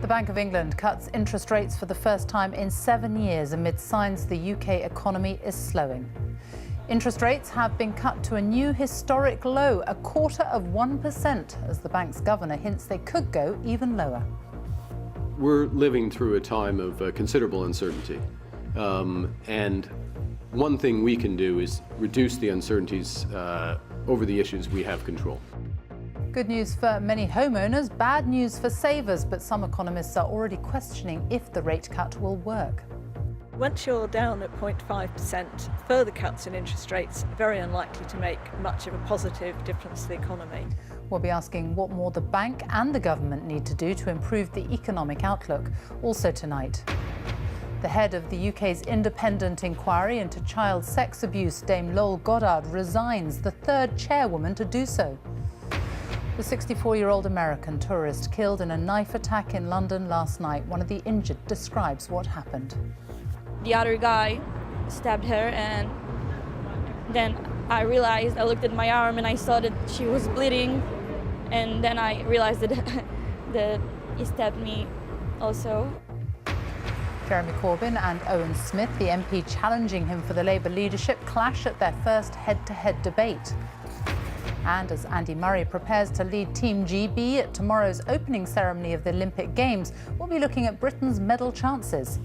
The Bank of England cuts interest rates for the first time in 7 years amid signs the UK economy is slowing. Interest rates have been cut to a new historic low, 0.25%, as the bank's governor hints they could go even lower. We're living through a time of considerable uncertainty. And one thing we can do is reduce the uncertainties over the issues we have control. Good news for many homeowners, bad news for savers, but some economists are already questioning if the rate cut will work. Once you're down at 0.5%, further cuts in interest rates are very unlikely to make much of a positive difference to the economy. We'll be asking what more the bank and the government need to do to improve the economic outlook. Also tonight, the head of the UK's independent inquiry into child sex abuse, Dame Lol Goddard, resigns, the third chairwoman to do so. The 64-year-old American tourist killed in a knife attack in London last night. One of the injured describes what happened. The other guy stabbed her, and then I realized, I looked at my arm and I saw that she was bleeding, and then I realized that he stabbed me also. Jeremy Corbyn and Owen Smith, the MP challenging him for the Labour leadership, clash at their first head-to-head debate. And as Andy Murray prepares to lead Team GB at tomorrow's opening ceremony of the Olympic Games, we'll be looking at Britain's medal chances.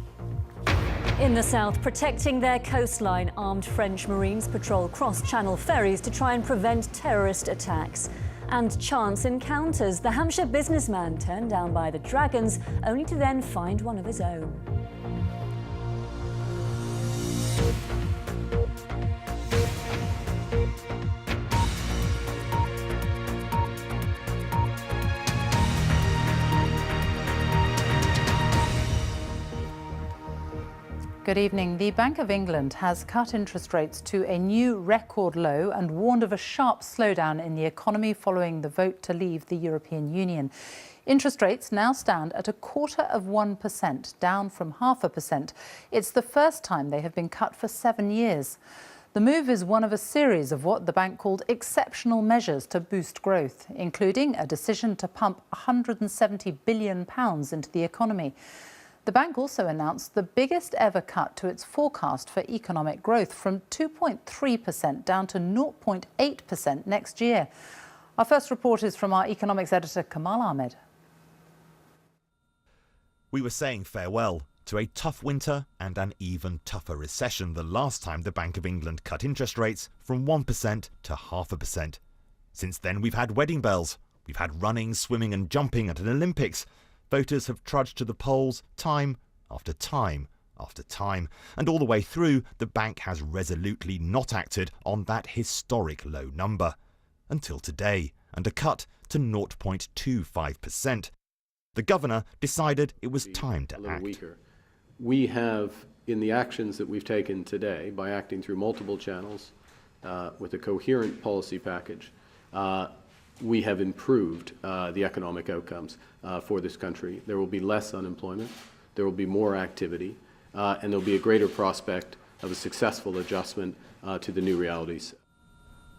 In the south, protecting their coastline, armed French Marines patrol cross-channel ferries to try and prevent terrorist attacks. And chance encounters. The Hampshire businessman turned down by the Dragons, only to then find one of his own. Good evening. The Bank of England has cut interest rates to a new record low and warned of a sharp slowdown in the economy following the vote to leave the European Union. Interest rates now stand at 0.25%, down from 0.5%. It's the first time they have been cut for 7 years. The move is one of a series of what the bank called exceptional measures to boost growth, including a decision to pump £170 billion into the economy. The bank also announced the biggest ever cut to its forecast for economic growth, from 2.3% down to 0.8% next year. Our first report is from our economics editor, Kamal Ahmed. We were saying farewell to a tough winter and an even tougher recession the last time the Bank of England cut interest rates from 1% to 0.5%. Since then, we've had wedding bells, we've had running, swimming and jumping at an Olympics. Voters have trudged to the polls time after time after time, and all the way through, the bank has resolutely not acted on that historic low number. Until today, and a cut to 0.25%. The governor decided it was time to act. Weaker. We have, in the actions that we've taken today, by acting through multiple channels with a coherent policy package, we have improved the economic outcomes for this country. There will be less unemployment, there will be more activity, and there will be a greater prospect of a successful adjustment to the new realities.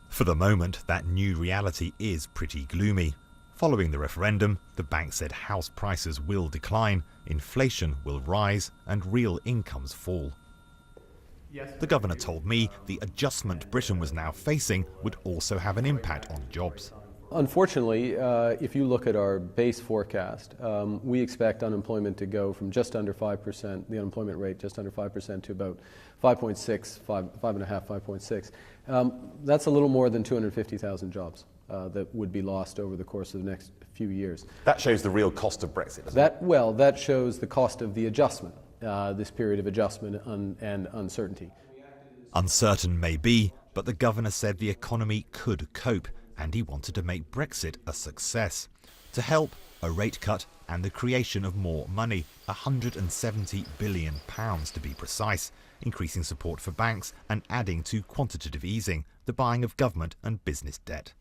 For the moment, that new reality is pretty gloomy. Following the referendum, the bank said house prices will decline, inflation will rise, and real incomes fall. The governor told me the adjustment Britain was now facing would also have an impact on jobs. Unfortunately, if you look at our base forecast, we expect unemployment to go from just under 5%, the unemployment rate just under 5%, to about 5.6, 5.5, 5.6. That's a little more than 250,000 jobs that would be lost over the course of the next few years. That shows the real cost of Brexit, doesn't it? That shows the cost of the adjustment, this period of adjustment and uncertainty. Uncertain may be, but the governor said the economy could cope, and he wanted to make Brexit a success. To help, a rate cut and the creation of more money, £170 billion to be precise, increasing support for banks and adding to quantitative easing, the buying of government and business debt.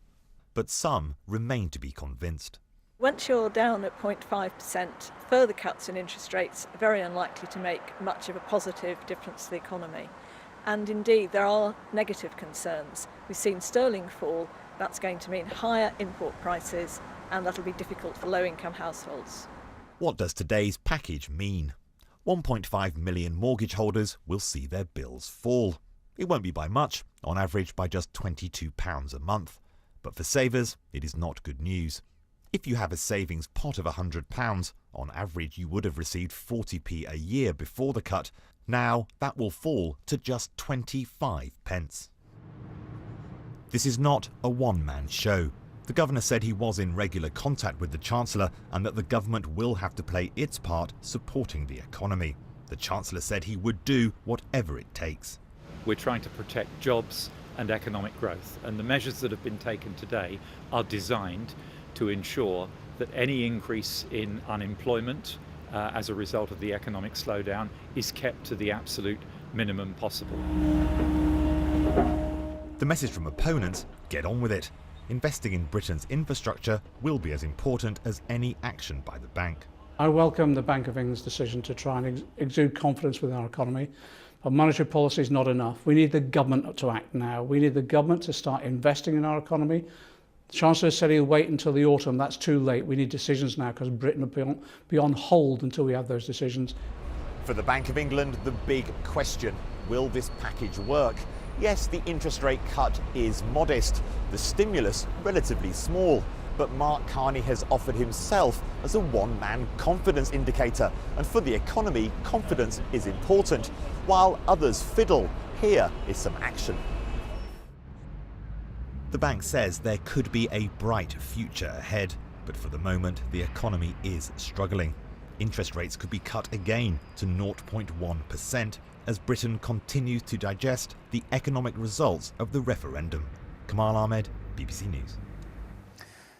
But some remain to be convinced. Once you're down at 0.5%, further cuts in interest rates are very unlikely to make much of a positive difference to the economy. And indeed, there are negative concerns. We've seen sterling fall. That's going to mean higher import prices, and that'll be difficult for low-income households. What does today's package mean? 1.5 million mortgage holders will see their bills fall. It won't be by much, on average by just £22 a month. But for savers, it is not good news. If you have a savings pot of £100, on average you would have received 40p a year before the cut. Now that will fall to just 25 pence. This is not a one-man show. The Governor said he was in regular contact with the Chancellor and that the government will have to play its part supporting the economy. The Chancellor said he would do whatever it takes. We're trying to protect jobs and economic growth, and the measures that have been taken today are designed to ensure that any increase in unemployment as a result of the economic slowdown is kept to the absolute minimum possible. The message from opponents: get on with it. Investing in Britain's infrastructure will be as important as any action by the bank. I welcome the Bank of England's decision to try and exude confidence within our economy. But monetary policy is not enough. We need the government to act now. We need the government to start investing in our economy. The Chancellor said he'll wait until the autumn. That's too late. We need decisions now because Britain will be on hold until we have those decisions. For the Bank of England, the big question: will this package work? Yes, the interest rate cut is modest, the stimulus relatively small, but Mark Carney has offered himself as a one-man confidence indicator, and for the economy, confidence is important. While others fiddle, here is some action. The bank says there could be a bright future ahead, but for the moment, the economy is struggling. Interest rates could be cut again to 0.1% as Britain continues to digest the economic results of the referendum. Kamal Ahmed, BBC News.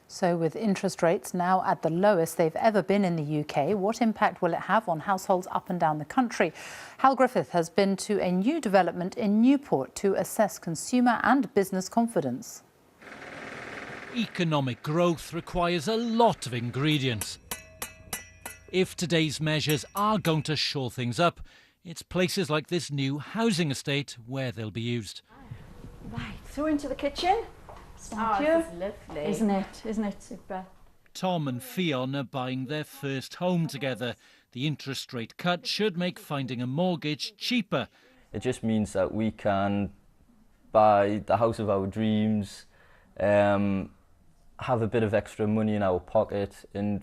So with interest rates now at the lowest they've ever been in the UK, what impact will it have on households up and down the country? Hal Griffith has been to a new development in Newport to assess consumer and business confidence. Economic growth requires a lot of ingredients. If today's measures are going to shore things up, it's places like this new housing estate where they'll be used. Right, through into the kitchen. Thank you. This is lovely. Isn't it? Isn't it super? Tom and Fionn are buying their first home together. The interest rate cut should make finding a mortgage cheaper. It just means that we can buy the house of our dreams, have a bit of extra money in our pocket and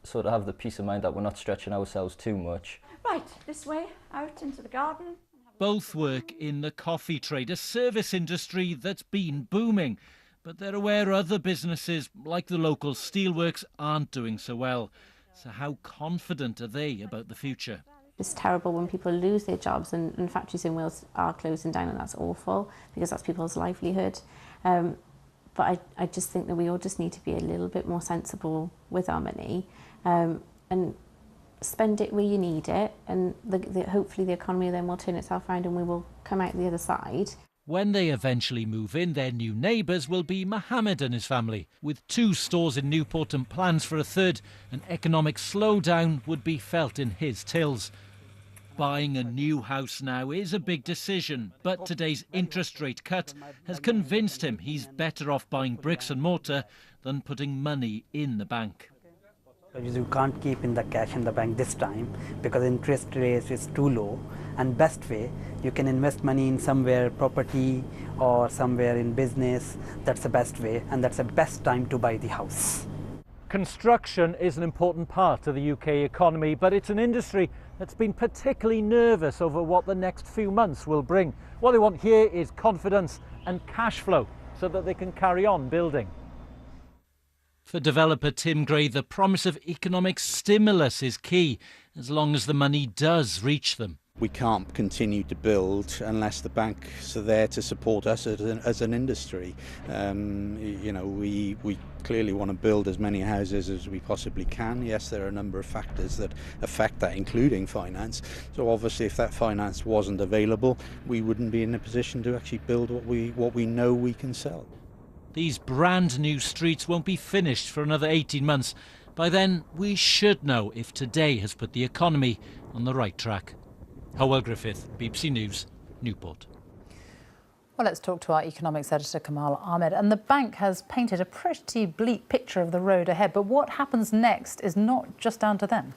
sort of have the peace of mind that we're not stretching ourselves too much. Right, this way, out into the garden. Both work in the coffee trade, a service industry that's been booming. But they're aware other businesses, like the local steelworks, aren't doing so well. So how confident are they about the future? It's terrible when people lose their jobs and factories in Wales are closing down, and that's awful because that's people's livelihood. But I just think that we all just need to be a little bit more sensible with our money and spend it where you need it, and hopefully the economy then will turn itself around and we will come out the other side. When they eventually move in, their new neighbours will be Mohammed and his family. With 2 stores in Newport and plans for a third, an economic slowdown would be felt in his tills. Buying a new house now is a big decision, but today's interest rate cut has convinced him he's better off buying bricks and mortar than putting money in the bank. You can't keep in the cash in the bank this time because interest rate is too low, and best way you can invest money in somewhere property or somewhere in business. That's the best way, and that's the best time to buy the house. Construction is an important part of the UK economy, but it's an industry that's been particularly nervous over what the next few months will bring. What they want here is confidence and cash flow so that they can carry on building. For developer Tim Gray, the promise of economic stimulus is key, as long as the money does reach them. We can't continue to build unless the banks are there to support us as an industry. You know, we clearly want to build as many houses as we possibly can. Yes, there are a number of factors that affect that, including finance. So obviously if that finance wasn't available, we wouldn't be in a position to actually build what we know we can sell. These brand new streets won't be finished for another 18 months. By then, we should know if today has put the economy on the right track. Howell Griffith, BBC News, Newport. Well, let's talk to our economics editor, Kamal Ahmed. And the bank has painted a pretty bleak picture of the road ahead. But what happens next is not just down to them.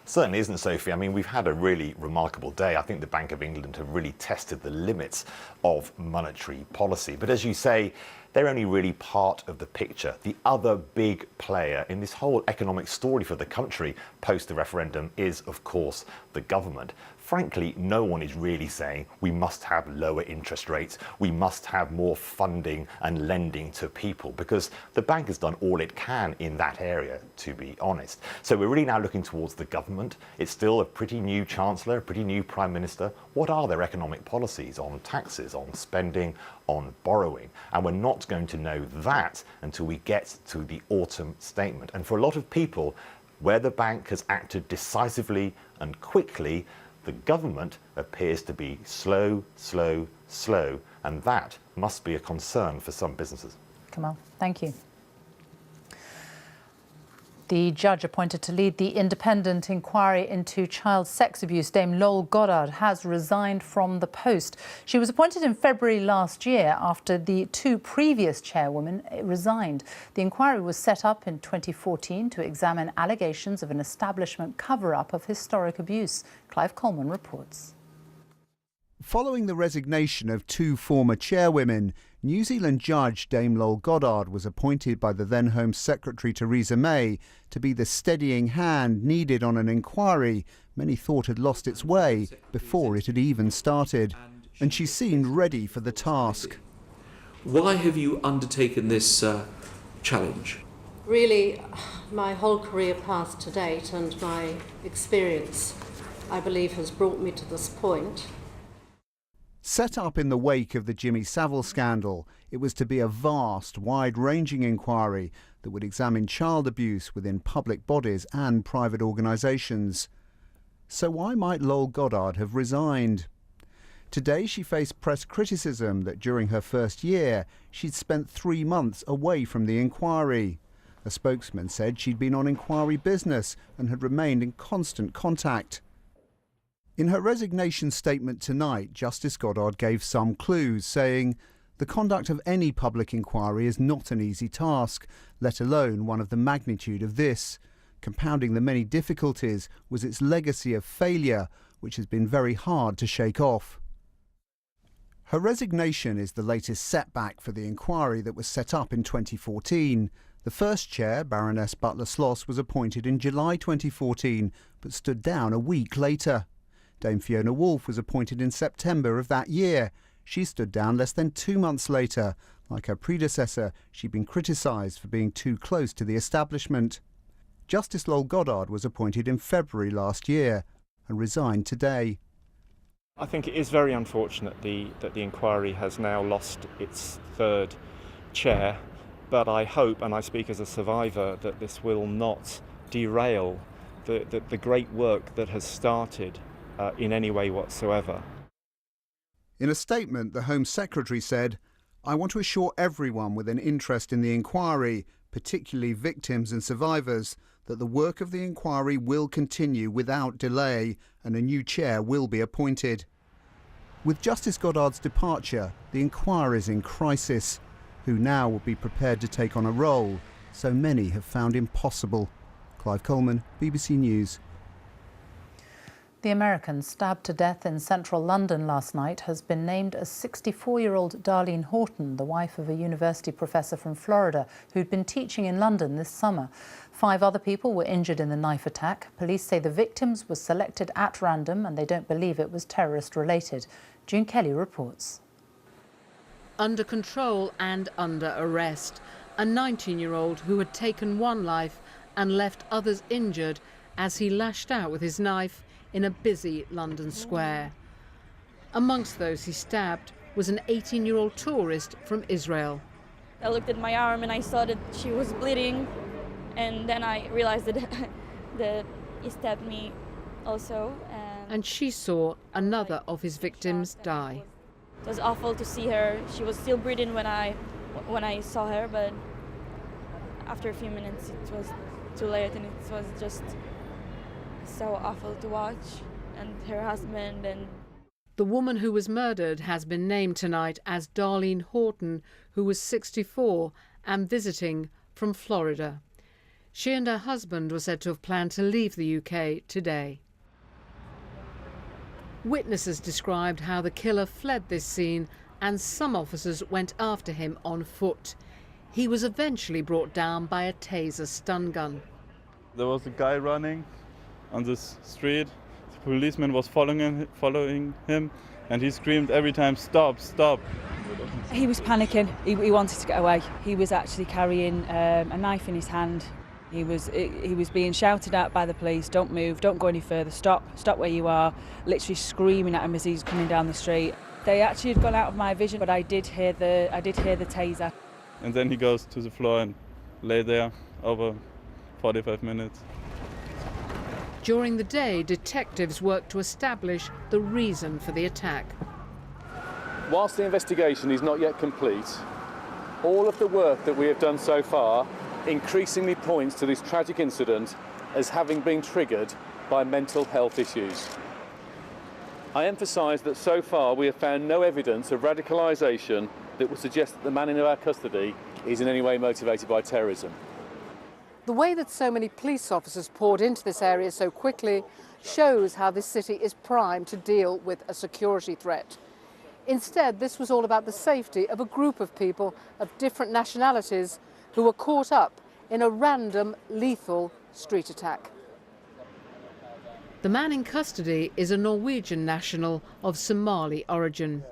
Certainly isn't, Sophie. I mean, we've had a really remarkable day. I think the Bank of England have really tested the limits of monetary policy. But as you say, they're only really part of the picture. The other big player in this whole economic story for the country post the referendum is, of course, the government. Frankly, no one is really saying we must have lower interest rates, we must have more funding and lending to people, because the bank has done all it can in that area, to be honest. So we're really now looking towards the government. It's still a pretty new Chancellor, a pretty new Prime Minister. What are their economic policies on taxes, on spending, on borrowing? And we're not going to know that until we get to the autumn statement. And for a lot of people, where the bank has acted decisively and quickly, the government appears to be slow, and that must be a concern for some businesses. Kamal, thank you. The judge appointed to lead the independent inquiry into child sex abuse, Dame Lol Goddard, has resigned from the post. She was appointed in February last year after the two previous chairwomen resigned. The inquiry was set up in 2014 to examine allegations of an establishment cover-up of historic abuse. Clive Coleman reports. Following the resignation of two former chairwomen, New Zealand judge Dame Lol Goddard was appointed by the then Home Secretary Theresa May to be the steadying hand needed on an inquiry many thought had lost its way before it had even started. And she seemed ready for the task. Why have you undertaken this challenge? Really, my whole career path to date and my experience, I believe, has brought me to this point. Set up in the wake of the Jimmy Savile scandal, it was to be a vast, wide-ranging inquiry that would examine child abuse within public bodies and private organisations. So why might Lol Goddard have resigned? Today she faced press criticism that during her first year she'd spent 3 months away from the inquiry. A spokesman said she'd been on inquiry business and had remained in constant contact. In her resignation statement tonight, Justice Goddard gave some clues, saying, "The conduct of any public inquiry is not an easy task, let alone one of the magnitude of this. Compounding the many difficulties was its legacy of failure, which has been very hard to shake off." Her resignation is the latest setback for the inquiry that was set up in 2014. The first chair, Baroness Butler-Sloss, was appointed in July 2014, but stood down a week later. Dame Fiona Woolf was appointed in September of that year. She stood down less than 2 months later. Like her predecessor, she'd been criticised for being too close to the establishment. Justice Lol Goddard was appointed in February last year and resigned today. I think it is very unfortunate that the inquiry has now lost its third chair, but I hope, and I speak as a survivor, that this will not derail the great work that has started in any way whatsoever. In a statement, the Home Secretary said, "I want to assure everyone with an interest in the inquiry, particularly victims and survivors, that the work of the inquiry will continue without delay and a new chair will be appointed." With Justice Goddard's departure, the inquiry is in crisis. Who now will be prepared to take on a role so many have found impossible? Clive Coleman, BBC News. The American stabbed to death in central London last night has been named as 64-year-old Darlene Horton, the wife of a university professor from Florida who'd been teaching in London this summer. 5 other people were injured in the knife attack. Police say the victims were selected at random and they don't believe it was terrorist-related. June Kelly reports. Under control and under arrest, a 19-year-old who had taken one life and left others injured as he lashed out with his knife in a busy London square. Amongst those he stabbed was an 18-year-old tourist from Israel. I looked at my arm and I saw that she was bleeding, and then I realized that he stabbed me also. And she saw another of his victims die. It was awful to see her. She was still breathing when I saw her, but after a few minutes it was too late, and it was just so awful to watch. And her husband and The woman who was murdered has been named tonight as Darlene Horton, who was 64 and visiting from Florida. She and her husband were said to have planned to leave the UK today. Witnesses described how the killer fled this scene and some officers went after him on foot. He was eventually brought down by a taser stun gun. There was a guy running on this street. The policeman was following him, and he screamed every time, "Stop, stop." He was panicking. He wanted to get away. He was actually carrying a knife in his hand. He was being shouted at by the police, "Don't move, don't go any further, stop where you are," literally screaming at him as he's coming down the street. They actually had gone out of my vision, but I did hear the taser. And then he goes to the floor and lay there over 45 minutes. During the day, detectives worked to establish the reason for the attack. Whilst the investigation is not yet complete, all of the work that we have done so far increasingly points to this tragic incident as having been triggered by mental health issues. I emphasise that so far we have found no evidence of radicalisation that would suggest that the man in our custody is in any way motivated by terrorism. The way that so many police officers poured into this area so quickly shows how this city is primed to deal with a security threat. Instead, this was all about the safety of a group of people of different nationalities who were caught up in a random, lethal street attack. The man in custody is a Norwegian national of Somali origin.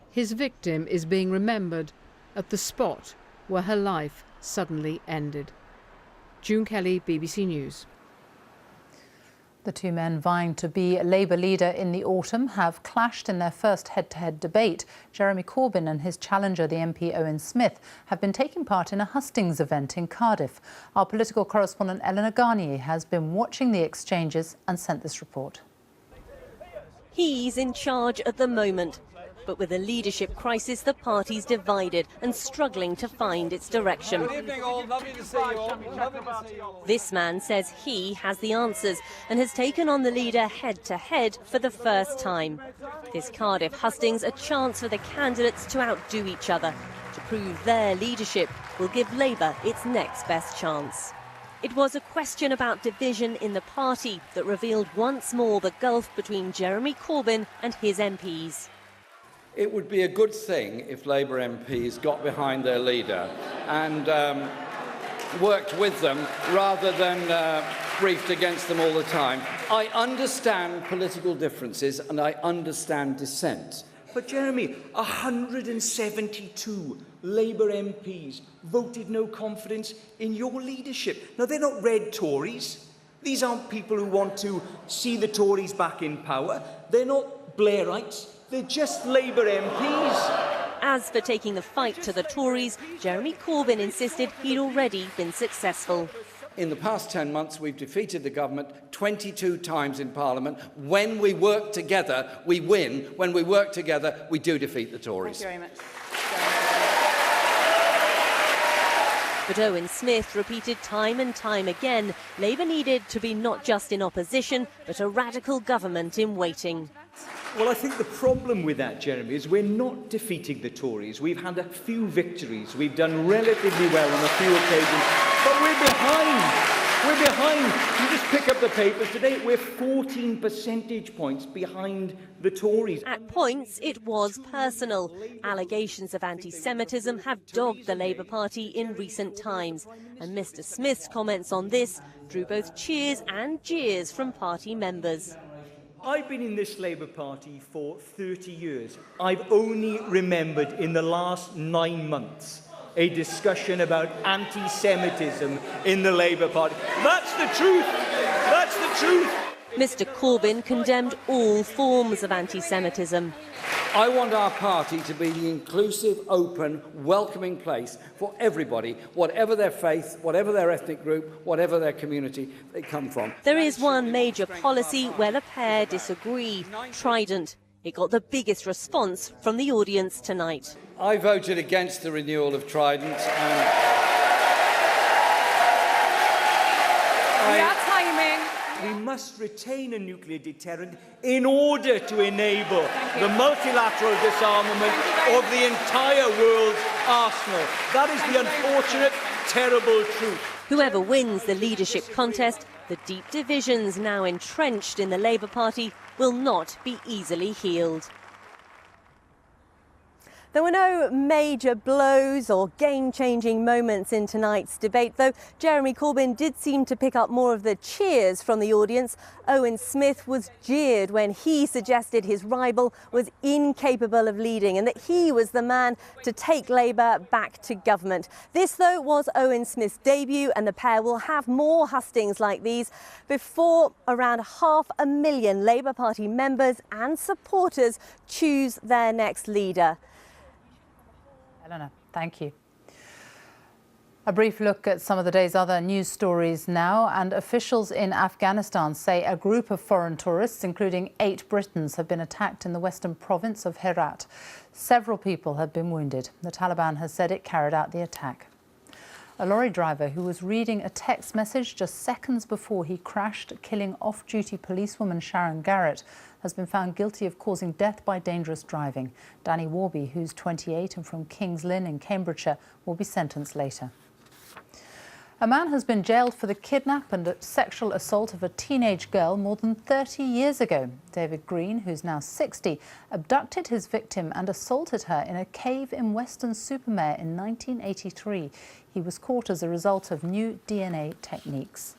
His victim is being remembered at the spot where her life suddenly ended. June Kelly, BBC News. The two men vying to be Labour leader in the autumn have clashed in their first head-to-head debate. Jeremy Corbyn and his challenger, the MP Owen Smith, have been taking part in a hustings event in Cardiff. Our political correspondent Eleanor Garnier has been watching the exchanges and sent this report. He's in charge at the moment, but with a leadership crisis, the party's divided and struggling to find its direction. Good evening all, lovely to see you all. Lovely to see you all. This man says he has the answers and has taken on the leader head-to-head for the first time. This Cardiff hustings a chance for the candidates to outdo each other. To prove their leadership will give Labour its next best chance. It was a question about division in the party that revealed once more the gulf between Jeremy Corbyn and his MPs. It would be a good thing if Labour MPs got behind their leader and worked with them rather than briefed against them all the time. I understand political differences and I understand dissent. But Jeremy, 172 Labour MPs voted no confidence in your leadership. Now, they're not red Tories. These aren't people who want to see the Tories back in power. They're not Blairites. They're just Labour MPs. As for taking the fight to the Tories, Jeremy Corbyn insisted he'd already been successful. In the past 10 months, we've defeated the government 22 times in Parliament. When we work together, we win. When we work together, we do defeat the Tories. Thank you very much. But Owen Smith repeated time and time again, Labour needed to be not just in opposition, but a radical government in waiting. Well, I think the problem with that, Jeremy, is we're not defeating the Tories. We've had a few victories. We've done relatively well on a few occasions, but we're behind. We're behind. You just pick up the papers today, we're 14 percentage points behind the Tories. At points, it was personal. Allegations of anti-Semitism have dogged the Labour Party in recent times. And Mr Smith's comments on this drew both cheers and jeers from party members. I've been in this Labour Party for 30 years. I've only remembered in the last 9 months a discussion about anti-Semitism in the Labour Party. That's the truth. That's the truth. Mr Corbyn condemned all forms of anti-Semitism. I want our party to be the inclusive, open, welcoming place for everybody, whatever their faith, whatever their ethnic group, whatever their community they come from. There is one major policy where the pair disagree. Trident. It got the biggest response from the audience tonight. I voted against the renewal of Trident. We are timing. We must retain a nuclear deterrent in order to enable the multilateral disarmament of the entire world's arsenal. That is the unfortunate, terrible truth. Whoever wins the leadership contest, the deep divisions now entrenched in the Labour Party will not be easily healed. There were no major blows or game-changing moments in tonight's debate, though Jeremy Corbyn did seem to pick up more of the cheers from the audience. Owen Smith was jeered when he suggested his rival was incapable of leading and that he was the man to take Labour back to government. This, though, was Owen Smith's debut, and the pair will have more hustings like these before around 500,000 Labour Party members and supporters choose their next leader. Eleanor, thank you. A brief look at some of the day's other news stories now, and officials in Afghanistan say a group of foreign tourists, including 8 Britons, have been attacked in the western province of Herat. Several people have been wounded. The Taliban has said it carried out the attack. A lorry driver who was reading a text message just seconds before he crashed, killing off-duty policewoman Sharon Garrett, has been found guilty of causing death by dangerous driving. Danny Warby, who's 28 and from Kings Lynn in Cambridgeshire, will be sentenced later. A man has been jailed for the kidnap and sexual assault of a teenage girl more than 30 years ago. David Green, who's now 60, abducted his victim and assaulted her in a cave in Weston-super-Mare in 1983. He was caught as a result of new DNA techniques.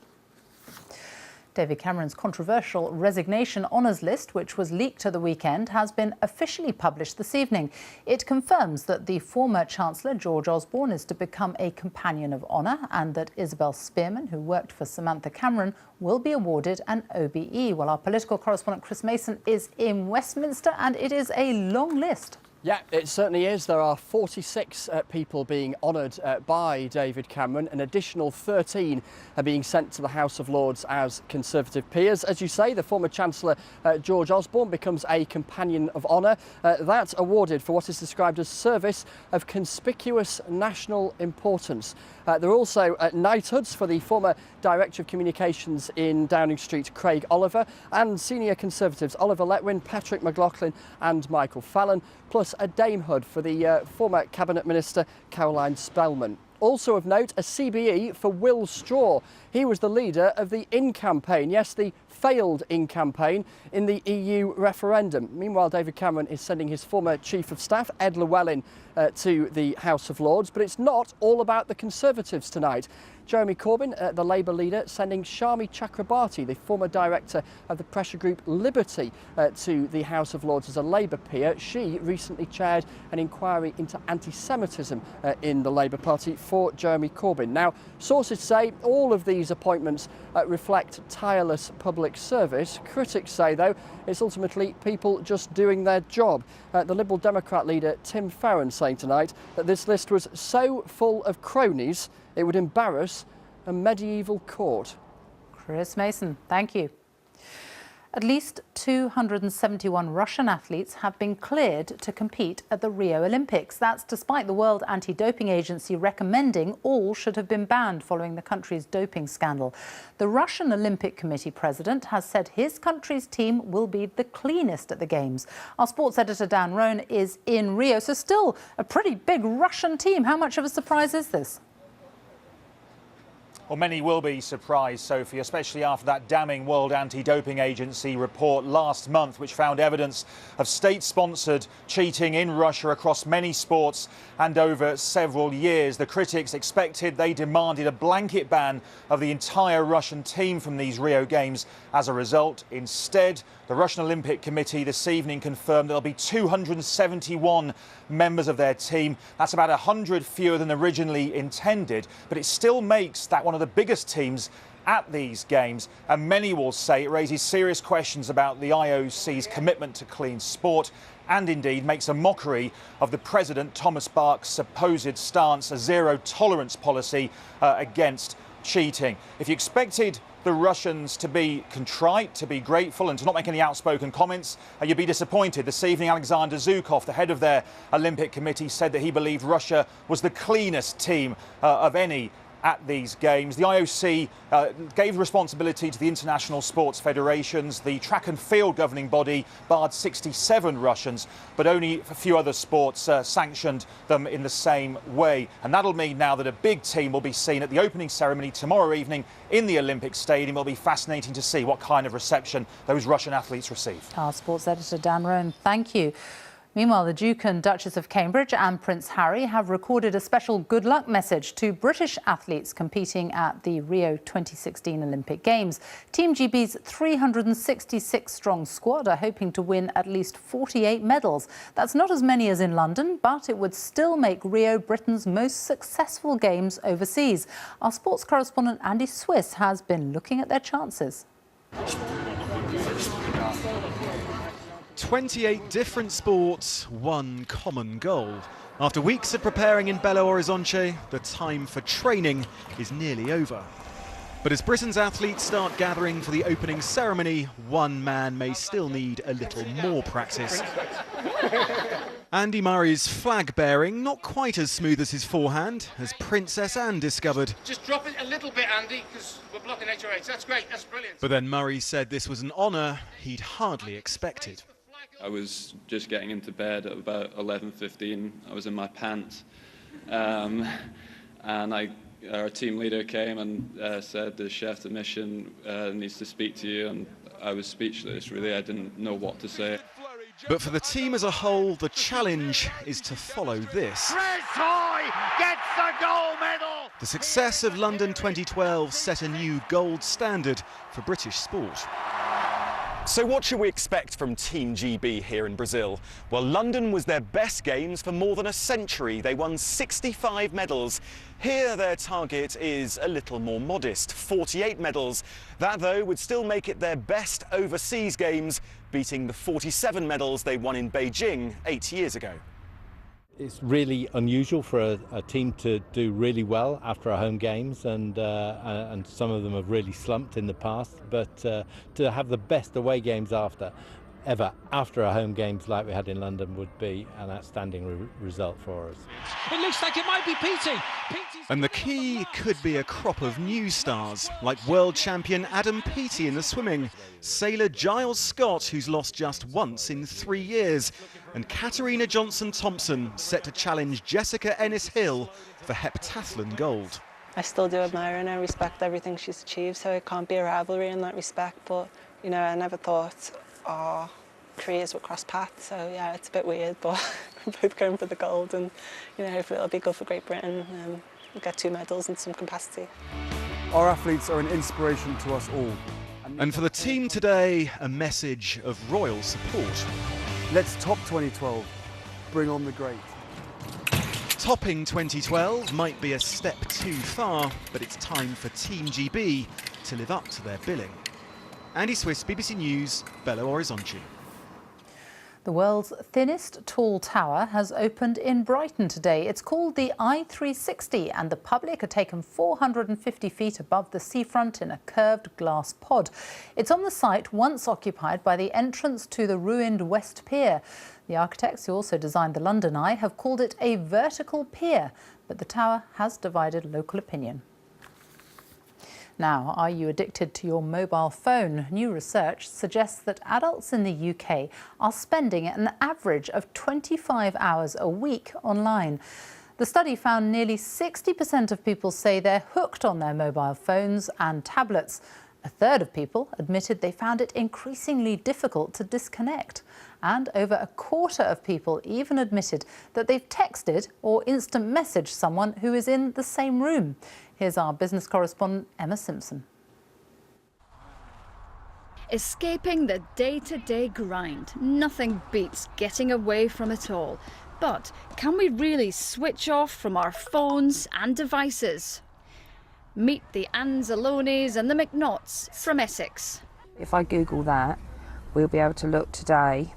David Cameron's controversial resignation honours list, which was leaked at the weekend, has been officially published this evening. It confirms that the former Chancellor, George Osborne, is to become a Companion of Honour, and that Isabel Spearman, who worked for Samantha Cameron, will be awarded an OBE. Well, our political correspondent Chris Mason is in Westminster, and it is a long list. Yeah, it certainly is. There are 46 people being honoured by David Cameron. An additional 13 are being sent to the House of Lords as Conservative peers. As you say, the former Chancellor, George Osborne, becomes a Companion of Honour. That's awarded for what is described as service of conspicuous national importance. There are also knighthoods for the former Director of Communications in Downing Street, Craig Oliver, and senior Conservatives Oliver Letwin, Patrick McLaughlin and Michael Fallon, plus a damehood for the former Cabinet Minister Caroline Spellman. Also of note, a CBE for Will Straw. He was the leader of the In campaign, yes, the failed In campaign in the EU referendum. Meanwhile, David Cameron is sending his former Chief of Staff, Ed Llewellyn, to the House of Lords. But it's not all about the Conservatives tonight. Jeremy Corbyn, the Labour leader, sending Shami Chakrabarti, the former director of the pressure group Liberty, to the House of Lords as a Labour peer. She recently chaired an inquiry into anti-Semitism in the Labour Party for Jeremy Corbyn. Now, sources say all of these appointments reflect tireless public service. Critics say, though, it's ultimately people just doing their job. The Liberal Democrat leader Tim Farron saying tonight that this list was so full of cronies it would embarrass a medieval court. Chris Mason, thank you. At least 271 Russian athletes have been cleared to compete at the Rio Olympics. That's despite the World Anti-Doping Agency recommending all should have been banned following the country's doping scandal. The Russian Olympic Committee president has said his country's team will be the cleanest at the Games. Our sports editor Dan Roan is in Rio, so still a pretty big Russian team. How much of a surprise is this? Well, many will be surprised, Sophie, especially after that damning World Anti-Doping Agency report last month, which found evidence of state-sponsored cheating in Russia across many sports and over several years. The critics expected, they demanded a blanket ban of the entire Russian team from these Rio Games. As a result, instead, the Russian Olympic Committee this evening confirmed there'll be 271 members of their team. That's about 100 fewer than originally intended, but it still makes that one of the biggest teams at these games, and many will say it raises serious questions about the IOC's commitment to clean sport, and indeed makes a mockery of the President Thomas Bach's supposed stance, a zero-tolerance policy against cheating. If you expected the Russians to be contrite, to be grateful and to not make any outspoken comments, you'd be disappointed. This evening, Alexander Zhukov, the head of their Olympic committee, said that he believed Russia was the cleanest team of any at these games. The IOC gave responsibility to the international sports federations. The track and field governing body barred 67 Russians, but only a few other sports sanctioned them in the same way. And that'll mean now that a big team will be seen at the opening ceremony tomorrow evening in the Olympic Stadium. It'll be fascinating to see what kind of reception those Russian athletes receive. Our sports editor Dan Roan, thank you. Meanwhile, the Duke and Duchess of Cambridge and Prince Harry have recorded a special good luck message to British athletes competing at the Rio 2016 Olympic Games. Team GB's 366-strong squad are hoping to win at least 48 medals. That's not as many as in London, but it would still make Rio Britain's most successful games overseas. Our sports correspondent Andy Swiss has been looking at their chances. 28 different sports, one common goal. After weeks of preparing in Belo Horizonte, the time for training is nearly over. But as Britain's athletes start gathering for the opening ceremony, one man may still need a little more practice. Andy Murray's flag bearing not quite as smooth as his forehand, as Princess Anne discovered. Just drop it a little bit, Andy, because we're blocking HOH. That's great, that's brilliant. But then Murray said this was an honour he'd hardly expected. I was just getting into bed at about 11:15. I was in my pants, and our team leader came and said the chef de mission needs to speak to you, and I was speechless. Really, I didn't know what to say. But for the team as a whole, the challenge is to follow this. Chris Hoy gets the gold medal! The success of London 2012 set a new gold standard for British sport. So what should we expect from Team GB here in Brazil? Well, London was their best games for more than a century. They won 65 medals. Here their target is a little more modest, 48 medals. That, though, would still make it their best overseas games, beating the 47 medals they won in Beijing 8 years ago. It's really unusual for a team to do really well after our home games, and some of them have really slumped in the past, but to have the best away games ever after our home games like we had in London would be an outstanding result for us. It looks like it might be Petey. And the key could be a crop of new stars, like world champion Adam Peaty in the swimming, sailor Giles Scott, who's lost just once in 3 years, and Katarina Johnson-Thompson set to challenge Jessica Ennis-Hill for heptathlon gold. I still do admire and I respect everything she's achieved, so it can't be a rivalry in that respect, but you know, I never thought our careers would cross paths, so yeah, it's a bit weird, but we're both going for the gold, and you know, hopefully it'll be good for Great Britain and we'll get 2 medals in some capacity. Our athletes are an inspiration to us all. And for the team today, a message of royal support. Let's top 2012. Bring on the great. Topping 2012 might be a step too far, but it's time for Team GB to live up to their billing. Andy Swiss, BBC News, Belo Horizonte. The world's thinnest tall tower has opened in Brighton today. It's called the I360, and the public are taken 450 feet above the seafront in a curved glass pod. It's on the site once occupied by the entrance to the ruined West Pier. The architects who also designed the London Eye have called it a vertical pier, but the tower has divided local opinion. Now, are you addicted to your mobile phone? New research suggests that adults in the UK are spending an average of 25 hours a week online. The study found nearly 60% of people say they're hooked on their mobile phones and tablets. A third of people admitted they found it increasingly difficult to disconnect. And over a quarter of people even admitted that they've texted or instant messaged someone who is in the same room. Here's our business correspondent, Emma Simpson. Escaping the day-to-day grind. Nothing beats getting away from it all. But can we really switch off from our phones and devices? Meet the Anzalonis and the McNaughts from Essex. If I Google that, we'll be able to look today.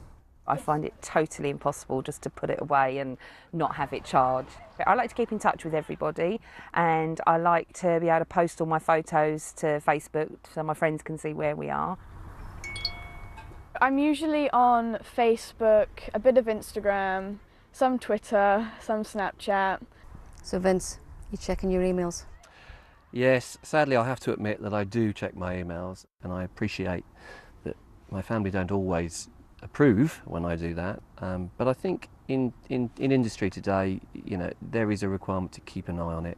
I find it totally impossible just to put it away and not have it charged. I like to keep in touch with everybody, and I like to be able to post all my photos to Facebook so my friends can see where we are. I'm usually on Facebook, a bit of Instagram, some Twitter, some Snapchat. So Vince, you checking your emails? Yes, sadly I have to admit that I do check my emails, and I appreciate that my family don't always approve when I do that. But I think in industry today, you know, there is a requirement to keep an eye on it.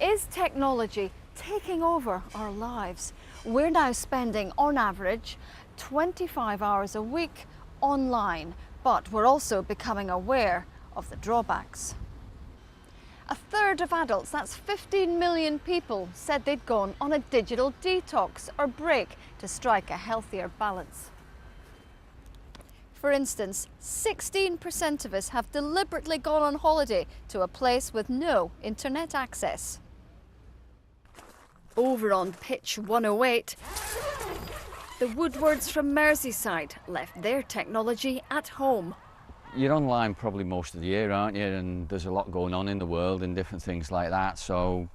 Is technology taking over our lives? We're now spending, on average, 25 hours a week online, but we're also becoming aware of the drawbacks. A third of adults, that's 15 million people, said they'd gone on a digital detox or break to strike a healthier balance. For instance, 16% of us have deliberately gone on holiday to a place with no internet access. Over on Pitch 108, the Woodwards from Merseyside left their technology at home. You're online probably most of the year, aren't you? And there's a lot going on in the world and different things like that. So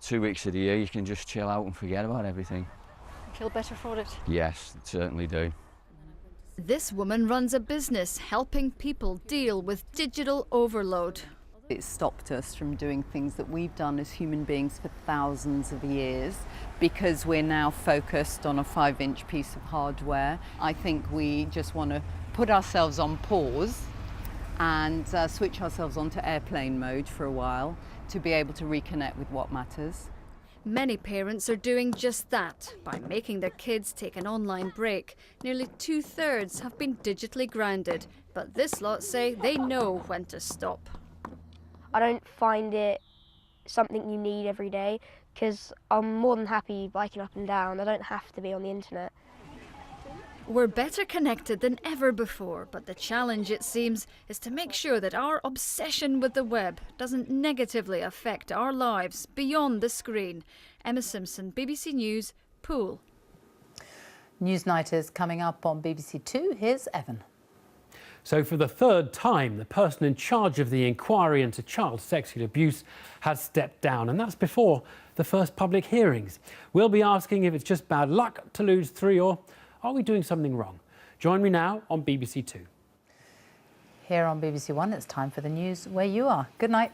2 weeks of the year you can just chill out and forget about everything. Feel better for it? Yes, certainly do. This woman runs a business helping people deal with digital overload. It stopped us from doing things that we've done as human beings for thousands of years because we're now focused on a 5-inch piece of hardware. I think we just want to put ourselves on pause and switch ourselves onto airplane mode for a while to be able to reconnect with what matters. Many parents are doing just that by making their kids take an online break. Nearly 2/3 have been digitally grounded, but this lot say they know when to stop. I don't find it something you need every day because I'm more than happy biking up and down. I don't have to be on the internet. We're better connected than ever before, but the challenge, it seems, is to make sure that our obsession with the web doesn't negatively affect our lives beyond the screen. Emma Simpson, BBC News, Poole. Newsnight is coming up on BBC Two. Here's Evan. So for the third time, the person in charge of the inquiry into child sexual abuse has stepped down, and that's before the first public hearings. We'll be asking if it's just bad luck to lose 3 or are we doing something wrong? Join me now on BBC Two. Here on BBC One, it's time for the news where you are. Good night.